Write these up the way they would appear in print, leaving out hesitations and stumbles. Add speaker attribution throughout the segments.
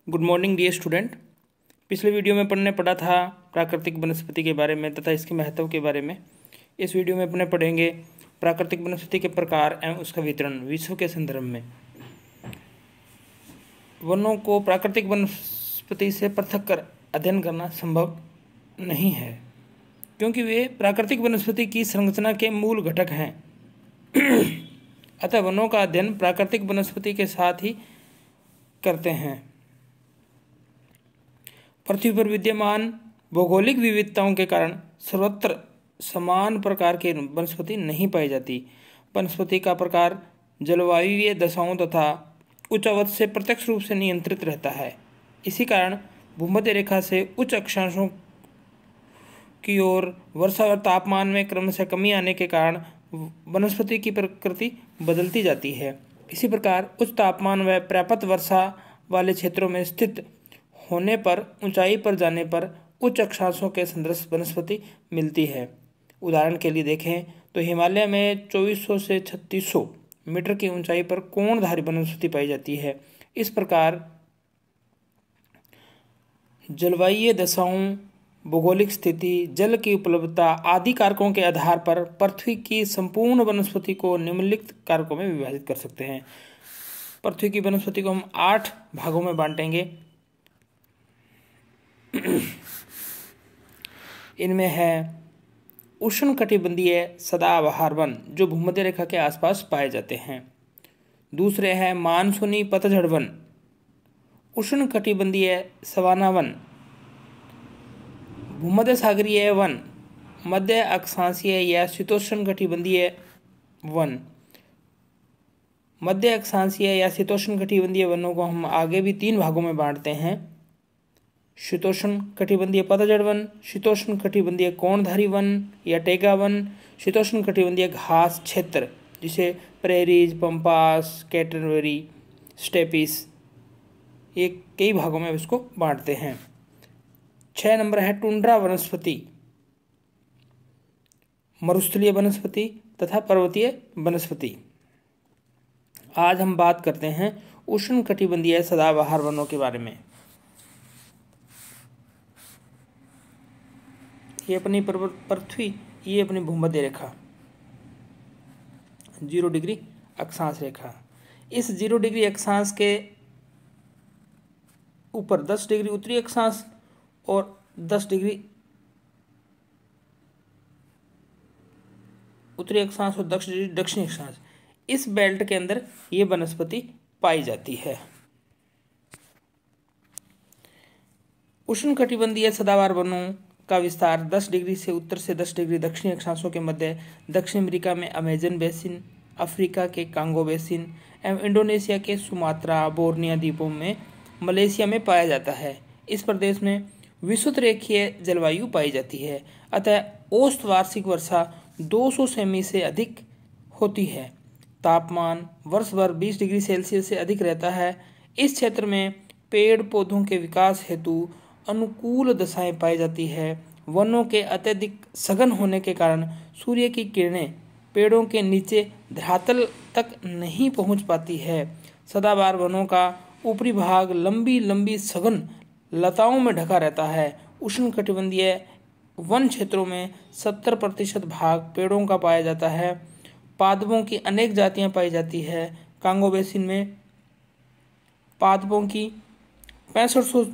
Speaker 1: Good morning dear student. पिछले video में पढ़ा था प्राकृतिक वनस्पति के बारे में तथा इसके महत्व के बारे में। इस वीडियो में अपने पढ़ेंगे प्राकृतिक वनस्पति के प्रकार एवं उसका वितरण विश्व के संदर्भ में। वनों को प्राकृतिक वनस्पति से पृथक कर अध्ययन करना संभव नहीं है, क्योंकि वे प्राकृतिक वनस्पति की संरचना के मूल घटक हैं। अतः वनों का अध्ययन प्राकृतिक वनस्पति के साथ ही करते हैं। पृथ्वी पर विद्यमान भौगोलिक विविधताओं के कारण सर्वत्र समान प्रकार की वनस्पति नहीं पाई जाती। वनस्पति का प्रकार जलवायुवीय दशाओं तथा उच्चावत से प्रत्यक्ष रूप से नियंत्रित रहता है। इसी कारण भूमध्य रेखा से उच्च अक्षांशों की ओर वर्षा और तापमान में क्रमशः कमी आने के कारण वनस्पति की प्रकृति बदलती जाती है। इसी प्रकार उच्च तापमान व पर्याप्त वर्षा वाले क्षेत्रों में स्थित होने पर ऊंचाई पर जाने पर उच्च अक्षांशों के सदृश वनस्पति मिलती है। उदाहरण के लिए देखें तो हिमालय में 2400 से 3600 मीटर की ऊंचाई पर कोणधारी वनस्पति पाई जाती है। इस प्रकार जलवायु दशाओं, भौगोलिक स्थिति, जल की उपलब्धता आदि कारकों के आधार पर पृथ्वी की संपूर्ण वनस्पति को निम्नलिखित कारकों में विभाजित कर सकते हैं। पृथ्वी की वनस्पति को हम 8 भागों में बांटेंगे। इनमें है उष्णकटिबंधीय सदाबहार वन, जो भूमध्य रेखा के आसपास पाए जाते हैं। दूसरे हैं मानसूनी पतझड़ वन, उष्णकटिबंधीय सवाना वन, भूमध्य सागरीय वन, मध्य अक्षांशीय या शीतोष्णकटिबंधीय वन। मध्य अक्षांशीय या शीतोष्णकटिबंधीय वनों को हम आगे भी 3 भागों में बांटते हैं: शीतोष्ण कटिबंधीय पतझड़ वन, शीतोष्ण कटिबंधीय कोणधारी वन या टेगा वन, शीतोष्ण कटिबंधीय घास क्षेत्र जिसे प्रेरीज, पंपास, कैटरबरी, स्टेपिस, ये कई भागों में इसको बांटते हैं। 6 नंबर है टुंड्रा वनस्पति, मरुस्थलीय वनस्पति तथा पर्वतीय वनस्पति। आज हम बात करते हैं उष्ण कटिबंधीय सदाबहार वनों के बारे में। ये अपनी पृथ्वी, ये अपनी भूमध्य रेखा 0 डिग्री अक्षांश रेखा। इस 0 डिग्री अक्षांश के ऊपर 10 डिग्री उत्तरी अक्षांश और 10 डिग्री उत्तरी अक्षांश और 10 डिग्री दक्षिणी अक्षांश, इस बेल्ट के अंदर ये वनस्पति पाई जाती है। उष्णकटिबंधीय सदाबहार वनों का विस्तार 10 डिग्री से उत्तर से 10 डिग्री दक्षिणी अक्षांशों के मध्य दक्षिण अमेरिका में अमेजन बेसिन, अफ्रीका के कांगो बेसिन एवं इंडोनेशिया के सुमात्रा, बोर्निया द्वीपों में, मलेशिया में पाया जाता है। इस प्रदेश में विषुवत रेखीय जलवायु पाई जाती है। अतः औसत वार्षिक वर्षा 200 सेमी से अधिक होती है। तापमान वर्ष भर 20 डिग्री सेल्सियस से अधिक रहता है। इस क्षेत्र में पेड़ पौधों के विकास हेतु अनुकूल दशाएं पाई जाती है। वनों के अत्यधिक सघन होने के कारण सूर्य की किरणें पेड़ों के नीचे धरातल तक नहीं पहुंच पाती है। सदाबहार वनों का ऊपरी भाग लंबी लंबी सघन लताओं में ढका रहता है। उष्णकटिबंधीय वन क्षेत्रों में 70% भाग पेड़ों का पाया जाता है। पादपों की अनेक जातियां पाई जाती है। कांगो बेसिन में पादपों की 6500,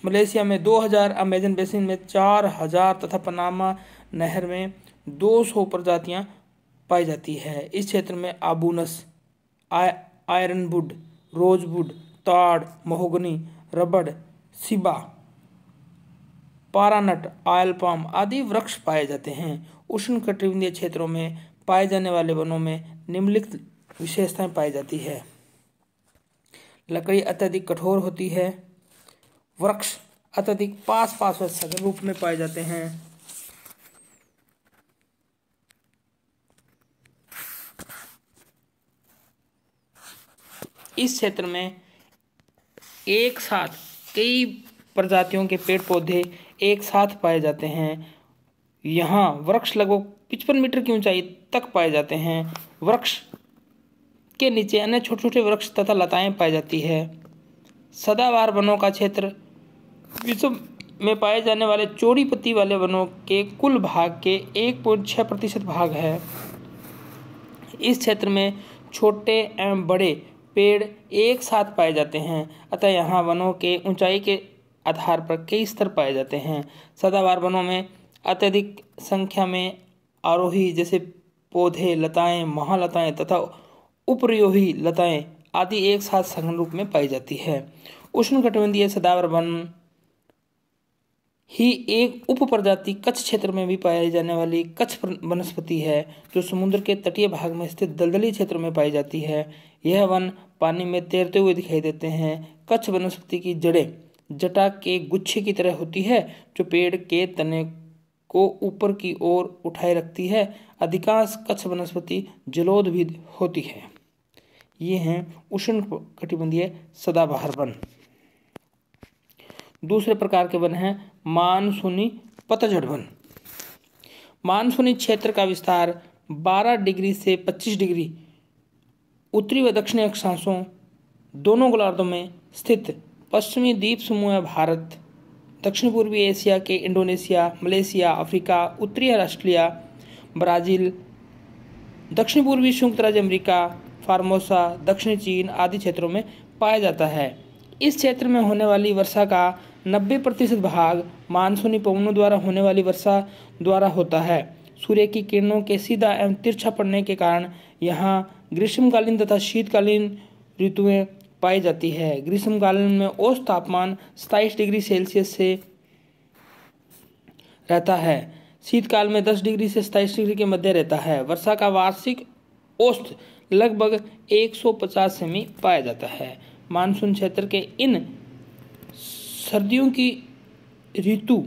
Speaker 1: मलेशिया में 2000, अमेजन बेसिन में 4000 तथा पनामा नहर में 200 प्रजातियां पाई जाती है। इस क्षेत्र में आबूनस, आयरनवुड, रोजवुड, ताड़, महोगनी, रबड़, सिबा, पारानट, ऑयल पाम आदि वृक्ष पाए जाते हैं। उष्णकटिबंधीय क्षेत्रों में पाए जाने वाले वनों में निम्नलिखित विशेषताएं पाई जाती है: लकड़ी अत्यधिक कठोर होती है। वृक्ष अत्यधिक पास व सघन रूप में पाए जाते हैं। इस क्षेत्र में एक साथ कई प्रजातियों के पेड़ पौधे एक साथ पाए जाते हैं। यहाँ वृक्ष लगभग 55 मीटर की ऊंचाई तक पाए जाते हैं। वृक्ष के नीचे अन्य छोटे छोटे वृक्ष तथा लताएं पाई जाती है। सदाबहार वनों का क्षेत्र विश्व में पाए जाने वाले चौड़ी पत्ती वाले वनों के कुल भाग के 1.6% भाग है। इस क्षेत्र में छोटे एवं बड़े पेड़ एक साथ पाए जाते हैं, अतः यहाँ वनों के ऊंचाई के आधार पर कई स्तर पाए जाते हैं। सदाबहार वनों में अत्यधिक संख्या में आरोही जैसे पौधे, लताएं, महालताएं तथा उपरियोही लताएं आदि एक साथ सघन रूप में पाई जाती है। उष्णकटिबंधीय सदाबहार वन ही एक उप प्रजाति कच्छ क्षेत्र में भी पाई जाने वाली कच्छ वनस्पति है, जो समुद्र के तटीय भाग में स्थित दलदली क्षेत्र में पाई जाती है। यह वन पानी में तैरते हुए दिखाई देते हैं। कच्छ वनस्पति की जड़ें जटा के गुच्छे की तरह होती है, जो पेड़ के तने को ऊपर की ओर उठाए रखती है। अधिकांश कच्छ वनस्पति जलोदभिद होती है। ये हैं उष्णकटिबंधीय सदाबहार वन। दूसरे प्रकार के वन हैं मानसूनी पतझड़ वन। मानसूनी क्षेत्र का विस्तार 12 डिग्री से 25 डिग्री उत्तरी व दक्षिणी अक्षांशों दोनों गोलार्धों में स्थित पश्चिमी द्वीप समूह भारत, दक्षिण पूर्वी एशिया के इंडोनेशिया, मलेशिया, अफ्रीका, उत्तरी ऑस्ट्रेलिया, ब्राजील, दक्षिण पूर्वी संयुक्त राज्य अमेरिका, फार्मोसा, दक्षिणी चीन आदि क्षेत्रों में पाया जाता है। इस क्षेत्र में होने वाली वर्षा का 90% भाग मानसूनी पवनों द्वारा होने वाली वर्षा द्वारा होता है। सूर्य की किरणों के सीधा एवं तिरछा पड़ने के कारण यहाँ ग्रीष्मकालीन तथा शीतकालीन ऋतुएं पाई जाती है। ग्रीष्मकालीन में औसत तापमान 27 डिग्री सेल्सियस से रहता है। शीतकाल में 10 डिग्री से 27 डिग्री के मध्य रहता है। वर्षा का वार्षिक औसत लगभग 150 सेमी पाया जाता है। मानसून क्षेत्र के इन सर्दियों की ऋतु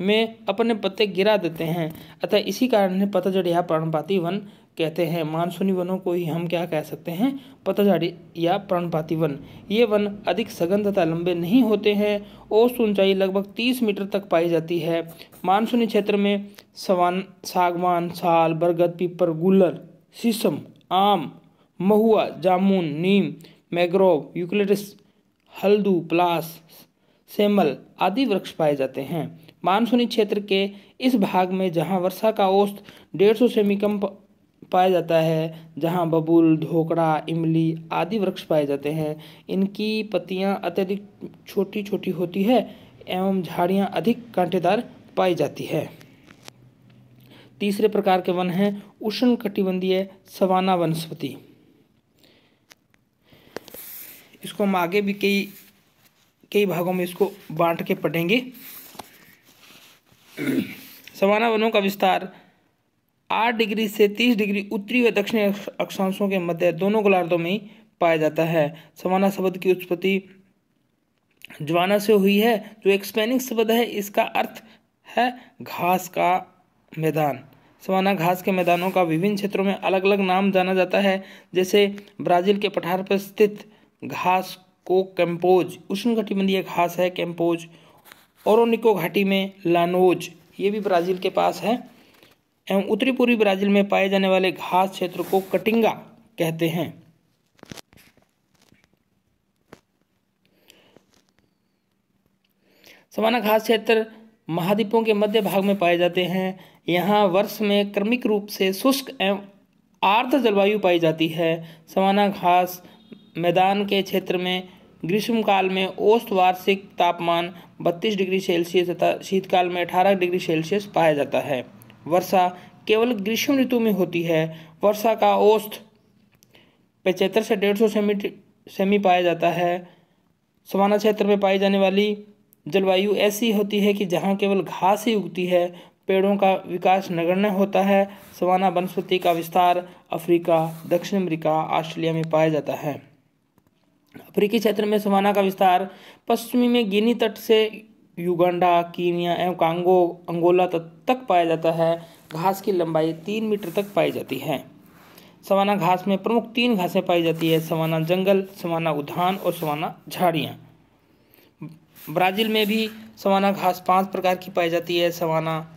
Speaker 1: में अपने पत्ते गिरा देते हैं, अतः इसी कारण इन्हें पतझड़ या पर्णपाती वन कहते हैं। मानसूनी वनों को ही हम क्या कह सकते हैं? पतझड़ या पर्णपाती वन। ये वन अधिक सघन तथा लंबे नहीं होते हैं। औसत ऊंचाई लगभग 30 मीटर तक पाई जाती है। मानसूनी क्षेत्र में सागवान, साल, बरगद, पीपल, गुल्लर, शीशम, आम, महुआ, जामुन, नीम, मैंग्रोव, यूकलिप्टस, हल्दू, पलास, सेमल आदि वृक्ष पाए जाते हैं। मानसूनी क्षेत्र के इस भाग में जहां वर्षा का औसत 150 सेमी कम पाया जाता है, जहां बबूल, धोकड़ा, इमली आदि वृक्ष पाए जाते हैं। इनकी पत्तियां अत्यधिक छोटी छोटी होती है एवं झाड़ियां अधिक कांटेदार पाई जाती है। तीसरे प्रकार के वन हैं उष्णकटिबंधीय सवाना वनस्पति। इसको हम आगे भी कई भागों में इसको बांट के पढ़ेंगे। सवाना वनों का विस्तार 8 डिग्री से 30 डिग्री उत्तरी व दक्षिणी अक्षांशों के मध्य दोनों गोलार्धों में पाया जाता है। सवाना शब्द की उत्पत्ति जवाना से हुई है, जो एक स्पेनिश शब्द है। इसका अर्थ है घास का मैदान। सवाना घास के मैदानों का विभिन्न क्षेत्रों में अलग अलग नाम जाना जाता है, जैसे ब्राजील के पठार पर स्थित घास को कैम्पोज, उष्णकटिबंधीय घास है कैम्पोज। ओरोनिको घाटी में लानोज, ये भी ब्राजील के पास है। एवं उत्तरी पूर्वी ब्राजील में पाए जाने वाले घास क्षेत्र को कटिंगा कहते हैं। सवाना घास क्षेत्र महाद्वीपों के मध्य भाग में पाए जाते हैं। यहाँ वर्ष में क्रमिक रूप से शुष्क एवं आर्द्र जलवायु पाई जाती है। सवाना घास मैदान के क्षेत्र में ग्रीष्मकाल में औसत वार्षिक तापमान 32 डिग्री सेल्सियस तथा शीतकाल में 18 डिग्री सेल्सियस पाया जाता है। वर्षा केवल ग्रीष्म ऋतु में होती है। वर्षा का औसत 75 से 150 सेमी पाया जाता है। सवाना क्षेत्र में पाई जाने वाली जलवायु ऐसी होती है कि जहाँ केवल घास ही उगती है, पेड़ों का विकास नगण्य होता है। सवाना वनस्पति का विस्तार अफ्रीका, दक्षिण अमेरिका, ऑस्ट्रेलिया में पाया जाता है। अफ्रीकी क्षेत्र में सवाना का विस्तार पश्चिमी में गिनी तट से युगांडा, कीनिया एवं कांगो, अंगोला तक पाया जाता है। घास की लंबाई 3 मीटर तक पाई जाती है। सवाना घास में प्रमुख 3 घासें पाई जाती है: सवाना जंगल, सवाना उद्यान और सवाना झाड़ियाँ। ब्राजील में भी सवाना घास 5 प्रकार की पाई जाती है: सवाना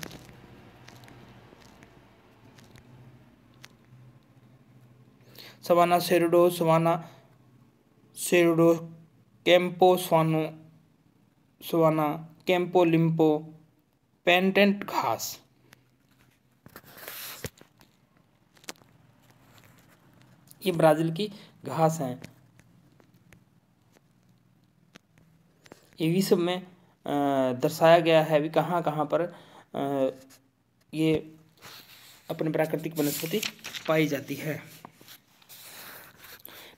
Speaker 1: सेरुडो, सवाना सेरुडो कैंपो स्वाना, कैंपो लिम्पो, पेंटेंट घास। ये ब्राजील की घास है। ये विश्व में दर्शाया गया है भी कहाँ कहाँ पर ये अपने प्राकृतिक वनस्पति पाई जाती है।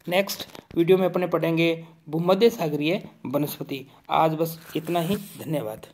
Speaker 1: नेक्स्ट वीडियो में अपने पढ़ेंगे भूमध्य सागरीय वनस्पति। आज बस इतना ही, धन्यवाद।